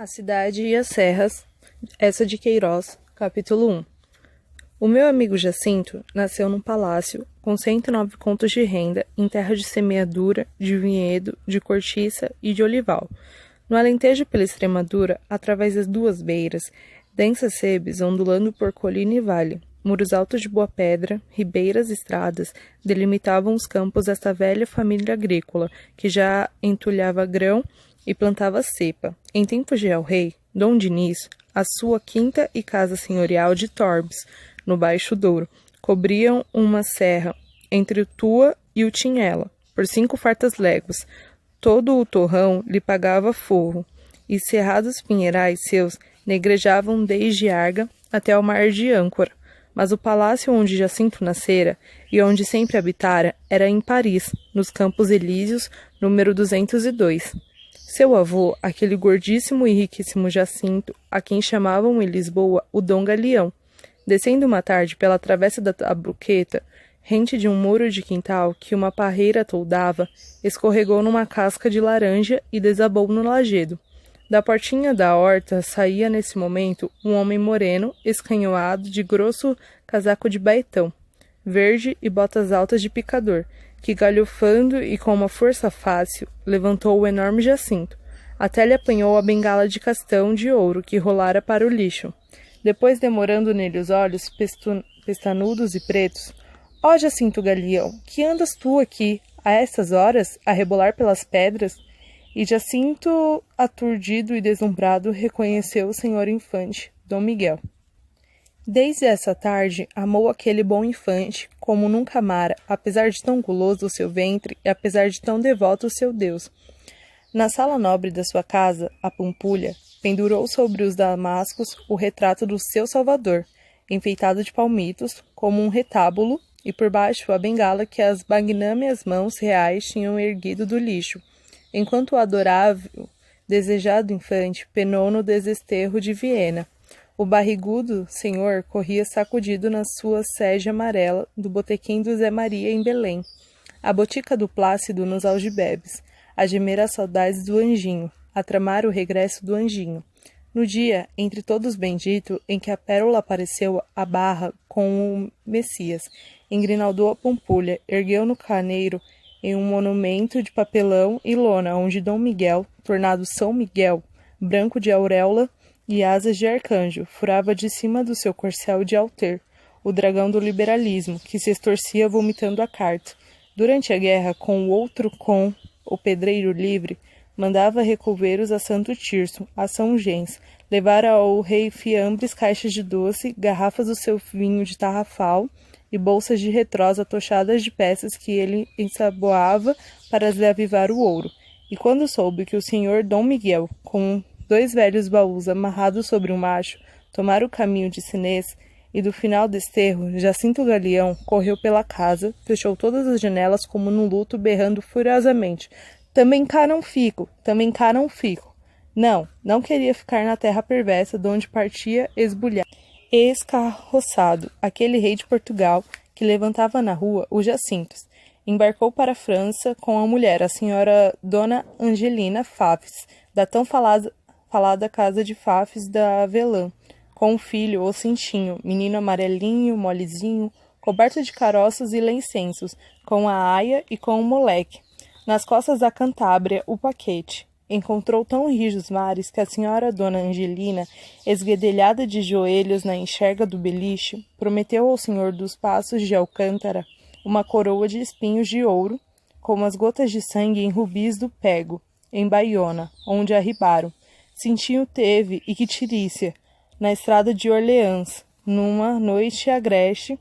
A Cidade e as Serras, Essa de Queiroz, capítulo 1. O meu amigo Jacinto nasceu num palácio com 109 contos de renda em terra de semeadura, de vinhedo, de cortiça e de olival. No Alentejo pela Extremadura, através das duas beiras, densas sebes ondulando por colina e vale, muros altos de boa pedra, ribeiras e estradas delimitavam os campos desta velha família agrícola, que já entulhava grão e plantava cepa. Em tempos de El-Rei, Dom Dinis, a sua quinta e casa senhorial de Torbes, no Baixo Douro, cobriam uma serra entre o Tua e o Tinhela, por 5 fartas léguas. Todo o torrão lhe pagava forro, e cerrados pinheirais seus negrejavam desde Arga até ao mar de Âncora. Mas o palácio onde Jacinto nascera e onde sempre habitara era em Paris, nos Campos Elíseos, número 202. Seu avô, aquele gordíssimo e riquíssimo Jacinto, a quem chamavam em Lisboa o Dom Galião, descendo uma tarde pela travessa da Tabuqueta, rente de um muro de quintal que uma parreira toldava, escorregou numa casca de laranja e desabou no lajedo. Da portinha da horta saía nesse momento um homem moreno, escanhoado, de grosso casaco de baetão, verde e botas altas de picador, que galhofando e com uma força fácil, levantou o enorme Jacinto, até lhe apanhou a bengala de castão de ouro que rolara para o lixo. Depois, demorando nele os olhos pestanudos e pretos, ó Jacinto Galião, que andas tu aqui, a estas horas, a rebolar pelas pedras? E Jacinto, aturdido e deslumbrado, reconheceu o senhor infante, Dom Miguel. Desde essa tarde, amou aquele bom infante, como nunca amara, apesar de tão guloso o seu ventre e apesar de tão devoto o seu Deus. Na sala nobre da sua casa, a Pampulha, pendurou sobre os damascos o retrato do seu Salvador, enfeitado de palmitos, como um retábulo, e por baixo a bengala que as magnânimas mãos reais tinham erguido do lixo, enquanto o adorável, desejado infante penou no desesterro de Viena. O barrigudo senhor corria sacudido na sua sege amarela do botequim do Zé Maria em Belém, a botica do Plácido nos Algibebes, a gemer as saudades do anjinho, a tramar o regresso do anjinho. No dia, entre todos bendito, em que a pérola apareceu à barra com o Messias, engrinaldou a Pampulha, ergueu no caneiro em um monumento de papelão e lona, onde Dom Miguel, tornado São Miguel, branco de auréola e asas de arcanjo, furava de cima do seu corcel de alter, o dragão do liberalismo, que se estorcia vomitando a carta. Durante a guerra, com o outro com o pedreiro livre, mandava recolver-os a Santo Tirso, a São Gens, levar ao rei fiambres, caixas de doce, garrafas do seu vinho de tarrafal e bolsas de retrosa tochadas de peças que ele ensaboava para lhe avivar o ouro. E quando soube que o senhor Dom Miguel, com 2 velhos baús amarrados sobre um macho, tomara o caminho de Sinês, e do final desterro, Jacinto Galião correu pela casa, fechou todas as janelas como num luto, berrando furiosamente: também cá não fico, também cá não fico. Não queria ficar na terra perversa, de onde partia esbulhado e escarroçado aquele rei de Portugal que levantava na rua os Jacintos. Embarcou para a França com a mulher, a senhora Dona Angelina Fafis, da tão falada casa de Fafis da Avelã, com o filho, o Cintinho, menino amarelinho, molezinho, coberto de caroços e lencensos, com a aia e com o moleque. Nas costas da Cantábria, o paquete. Encontrou tão rijos mares que a senhora Dona Angelina, esguedelhada de joelhos na enxerga do beliche, prometeu ao senhor dos Passos de Alcântara uma coroa de espinhos de ouro, como as gotas de sangue em rubis do Pego, em Baiona, onde arribaram. Cintinho teve, e que tirícia, na estrada de Orleans, numa noite agreste,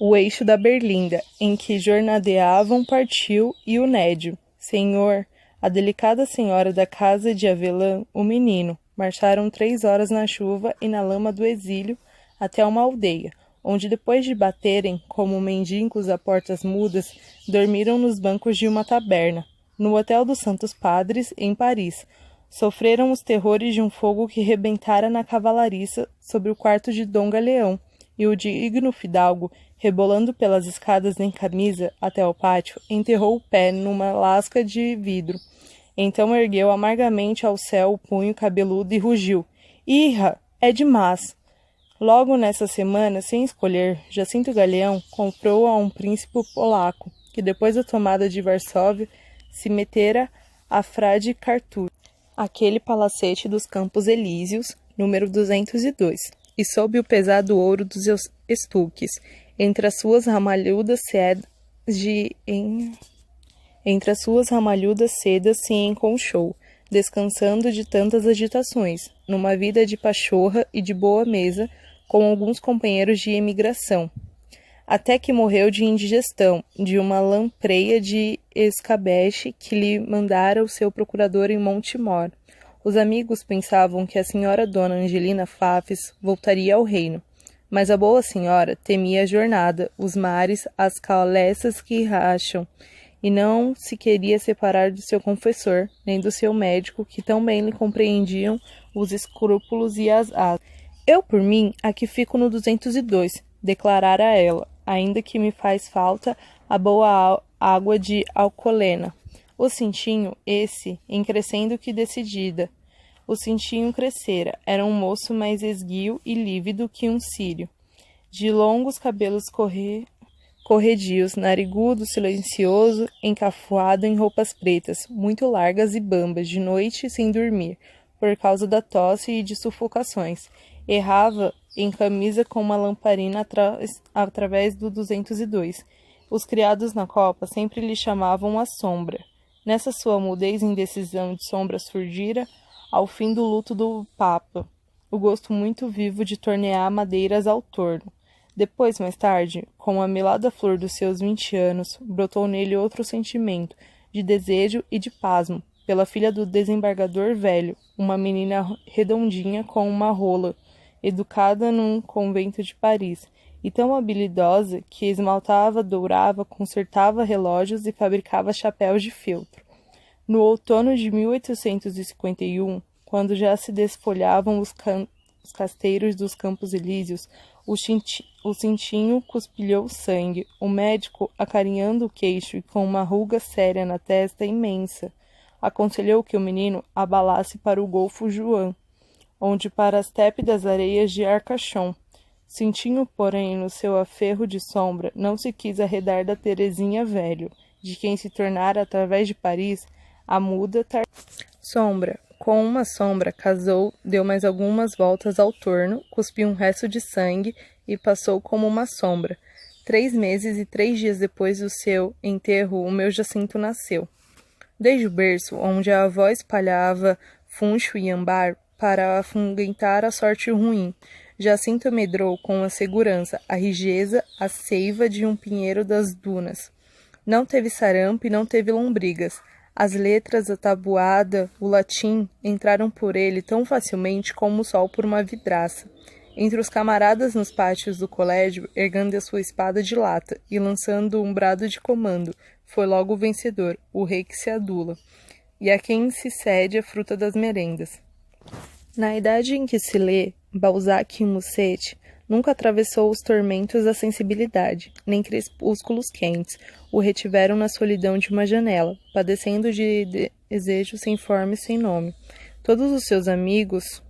o eixo da Berlinda, em que jornadeavam partiu e o Nédio, senhor, a delicada senhora da casa de Avelã, o menino, marcharam 3 horas na chuva e na lama do exílio até uma aldeia, onde depois de baterem, como mendigos a portas mudas, dormiram nos bancos de uma taberna, no Hotel dos Santos Padres, em Paris. Sofreram os terrores de um fogo que rebentara na cavalariça sobre o quarto de Dom Galeão, e o digno fidalgo, rebolando pelas escadas em camisa até o pátio, enterrou o pé numa lasca de vidro, Então ergueu amargamente ao céu o punho cabeludo e rugiu: Irra, é demais! Logo nessa semana, sem escolher, Jacinto Galeão comprou a um príncipe polaco, que depois da tomada de Varsóvia se metera a Frade Cartur, aquele palacete dos Campos Elíseos, número 202, e sob o pesado ouro dos seus estuques, entre as suas ramalhudas sedas se enconchou, descansando de tantas agitações, numa vida de pachorra e de boa mesa, com alguns companheiros de emigração, até que morreu de indigestão, de uma lampreia de escabeche que lhe mandara o seu procurador em Montemor. Os amigos pensavam que a senhora Dona Angelina Fafis voltaria ao reino, mas a boa senhora temia a jornada, os mares, as caleças que racham, e não se queria separar do seu confessor, nem do seu médico, que tão bem lhe compreendiam os escrúpulos e as asas. Eu, por mim, aqui fico no 202, declarara ela, ainda que me faz falta a boa água de Alcolena. O cintinho, esse, em crescendo que decidida. O cintinho crescera, era um moço mais esguio e lívido que um círio, de longos cabelos corredios, narigudo, silencioso, encafuado em roupas pretas, muito largas e bambas, de noite sem dormir, por causa da tosse e de sufocações. Errava em camisa com uma lamparina através do 202. Os criados na copa sempre lhe chamavam a sombra. Nessa sua mudez e indecisão de sombra surgira, ao fim do luto do Papa, o gosto muito vivo de tornear madeiras ao torno. Depois, mais tarde, com a melada flor dos seus 20 anos, brotou nele outro sentimento, de desejo e de pasmo, pela filha do desembargador velho, uma menina redondinha com uma rola, educada num convento de Paris, e tão habilidosa que esmaltava, dourava, consertava relógios e fabricava chapéus de feltro. No outono de 1851, quando já se desfolhavam os casteiros dos Campos Elíseos, o cintinho cuspilhou sangue, o médico, acarinhando o queixo e com uma ruga séria na testa imensa, aconselhou que o menino abalasse para o Golfo Juan, onde para as tépidas areias de Arcachon. Cintinho, porém, no seu aferro de sombra, não se quis arredar da Terezinha velho, de quem se tornara, através de Paris, a muda sombra. Com uma sombra, casou, deu mais algumas voltas ao torno, cuspiu um resto de sangue e passou como uma sombra. 3 meses e 3 dias depois do seu enterro, o meu Jacinto nasceu. Desde o berço, onde a avó espalhava funcho e ambar para afugentar a sorte ruim, Jacinto medrou com a segurança, a rijeza, a seiva de um pinheiro das dunas. Não teve sarampo e não teve lombrigas. As letras, a tabuada, o latim, entraram por ele tão facilmente como o sol por uma vidraça. Entre os camaradas nos pátios do colégio, ergando a sua espada de lata e lançando um brado de comando, foi logo o vencedor, o rei que se adula, e a quem se cede a fruta das merendas. Na idade em que se lê Balzac e Musset, nunca atravessou os tormentos da sensibilidade, nem crepúsculos quentes o retiveram na solidão de uma janela, padecendo de desejo sem forma e sem nome. Todos os seus amigos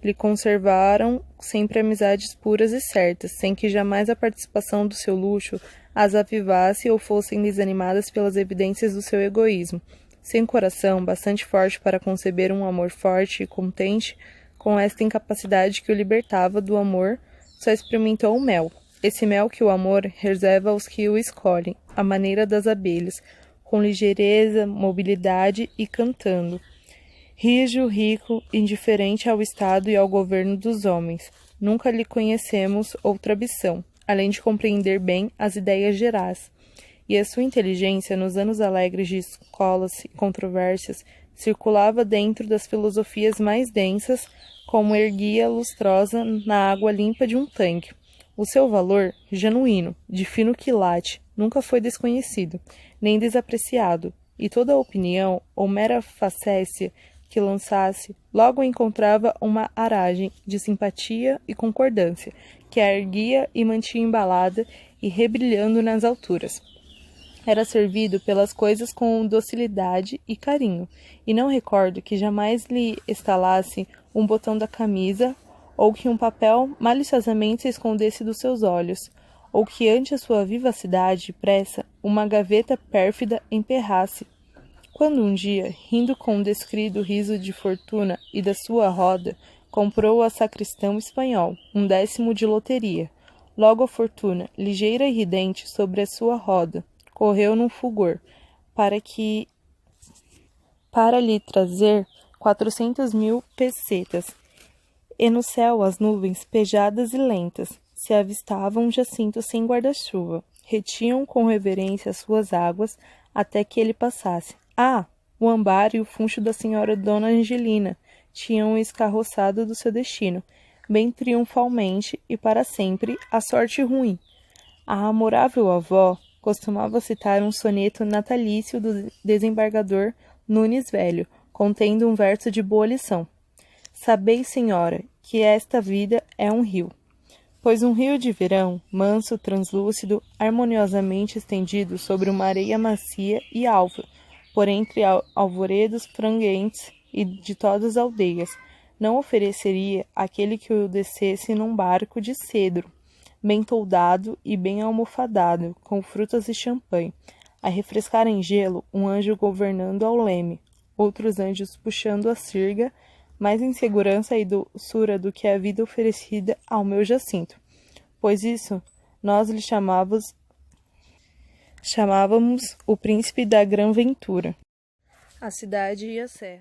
lhe conservaram sempre amizades puras e certas, sem que jamais a participação do seu luxo as avivasse ou fossem desanimadas pelas evidências do seu egoísmo. Sem coração bastante forte para conceber um amor forte e contente com esta incapacidade que o libertava do amor, só experimentou o mel. Esse mel que o amor reserva aos que o escolhem, à maneira das abelhas, com ligeireza, mobilidade e cantando. Rijo, rico, indiferente ao estado e ao governo dos homens. Nunca lhe conhecemos outra ambição, além de compreender bem as ideias gerais. E a sua inteligência, nos anos alegres de escolas e controvérsias, circulava dentro das filosofias mais densas, como erguia lustrosa na água limpa de um tanque. O seu valor, genuíno, de fino quilate, nunca foi desconhecido, nem desapreciado, e toda a opinião, ou mera facécia, que lançasse, logo encontrava uma aragem de simpatia e concordância, que a erguia e mantinha embalada e rebrilhando nas alturas. Era servido pelas coisas com docilidade e carinho, e não recordo que jamais lhe estalasse um botão da camisa, ou que um papel maliciosamente se escondesse dos seus olhos, ou que ante a sua vivacidade e pressa uma gaveta pérfida emperrasse. Quando um dia, rindo com um descrido riso de fortuna e da sua roda, comprou a sacristão espanhol um 10º de loteria, logo a fortuna, ligeira e ridente sobre a sua roda, correu num fulgor, para lhe trazer 400.000 pesetas, e no céu as nuvens, pejadas e lentas, se avistavam Jacinto sem guarda-chuva, retiam com reverência as suas águas até que ele passasse. Ah! O ambar e o funcho da senhora Dona Angelina tinham escarroçado do seu destino, bem triunfalmente e para sempre, a sorte ruim. A amorável avó costumava citar um soneto natalício do desembargador Nunes Velho, contendo um verso de boa lição. Sabeis, senhora, que esta vida é um rio, pois um rio de verão, manso, translúcido, harmoniosamente estendido sobre uma areia macia e alva, por entre alvoredos franguentes e de todas as aldeias, não ofereceria àquele que o descesse num barco de cedro, bem toldado e bem almofadado, com frutas e champanhe, a refrescar em gelo um anjo governando ao leme, outros anjos puxando a sirga, mais em segurança e doçura do que a vida oferecida ao meu Jacinto, pois isso nós lhe chamávamos o príncipe da grã ventura. A cidade e a serra.